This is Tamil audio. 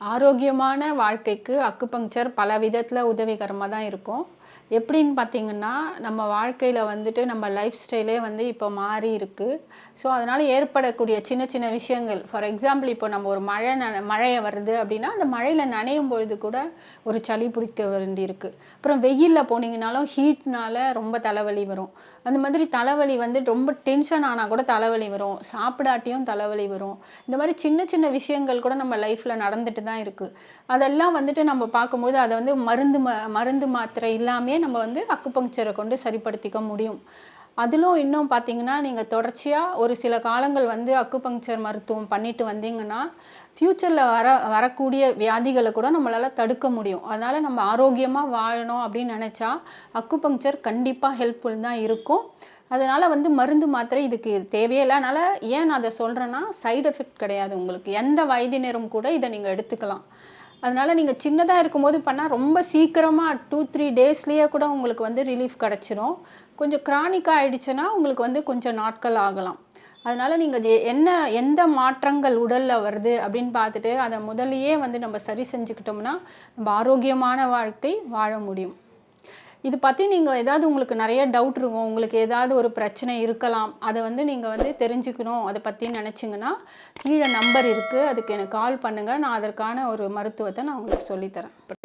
ஆரோக்கியமான வாழ்க்கைக்கு அக்குபங்க்சர் பல விதத்துல உதவிகரமா தான் இருக்கும். எப்படின்னு பார்த்தீங்கன்னா, நம்ம வாழ்க்கையில வந்துட்டு நம்ம லைஃப் ஸ்டைலே வந்து இப்போ மாறி இருக்கு. ஸோ, அதனால ஏற்படக்கூடிய சின்ன சின்ன விஷயங்கள் ஃபார் எக்ஸாம்பிள் இப்போ நம்ம ஒரு மழை வருது அப்படின்னா, அந்த மழையில நனையும் பொழுது கூட ஒரு சளி பிடிக்க வேண்டியிருக்கு. அப்புறம் வெயில்ல போனீங்கனாலும் ஹீட்னால ரொம்ப தலைவலி வரும். அந்த மாதிரி தலைவலி வந்து ரொம்ப டென்ஷன் ஆனா கூட தலைவலி வரும். சாப்பிடாட்டியும் தலைவலி வரும். இந்த மாதிரி சின்ன சின்ன விஷயங்கள் கூட நம்ம லைஃப்ல நடந்துட்டு தான் இருக்கு. அதெல்லாம் வந்துட்டு நம்ம பார்க்கும்போது அத வந்து மருந்து மாத்திரை இல்லாமயே நம்ம வந்து அக்குபங்க்சரை கொண்டு சரிப்படுத்திக்க முடியும். அதிலும் இன்னும் பார்த்தீங்கன்னா, நீங்க தொடர்ச்சியா ஒரு சில காலங்கள் வந்து அக்குபங்க்சர் மருத்துவம் பண்ணிட்டு வந்தீங்கன்னா, ஃப்யூச்சர்ல வரக்கூடிய வியாதிகள கூட நம்மளால தடுக்க முடியும். அதனால நம்ம ஆரோக்கியமா வாழணும் அப்படின்னு நெனைச்சா, அக்குபங்க்சர் கண்டிப்பா ஹெல்ப்ஃபுல் தான் இருக்கும். அதனால வந்து மருந்து மாத்திரை இதுக்கு தேவையே இல்ல. அதனால ஏன் நான் அத சொல்றேன்னா, சைட் எஃபெக்ட் கிடையாது உங்களுக்கு. எந்த வயதினரும் கூட இத நீங்க எடுத்துக்கலாம். அதனால நீங்க சின்னதா இருக்கும்போது பண்ணா ரொம்ப சீக்கிரமா 2, 3 டேஸ்லயே கூட உங்களுக்கு வந்து ரிலீஃப் கிடைச்சிரும். கொஞ்சம் கிரானிக்கா ஆயிடுச்சுன்னா, உங்களுக்கு வந்து கொஞ்சம் நாட்கள் ஆகலாம். அதனால நீங்க எந்த மாற்றங்கள் உடல்ல வருது அப்படின்னு பார்த்துட்டு, அத முதல்லயே வந்து நம்ம சரி செஞ்சுக்கிட்டோம்னா, நம்ம ஆரோக்கியமான வாழ்க்கை வாழ முடியும். இது பத்தி நீங்க ஏதாவது உங்களுக்கு நெறைய டவுட் இருக்கும். உங்களுக்கு ஏதாவது ஒரு பிரச்சனை இருக்கலாம். அத வந்து நீங்க வந்து தெரிஞ்சுக்கணும், அத பத்தி நெனச்சீங்கன்னா, கீழ நம்பர் இருக்கு. அதுக்கு எனக்கு கால் பண்ணுங்க. நான் அதற்கான ஒரு மருத்துவத்த நான் உங்களுக்கு சொல்லி தரேன்.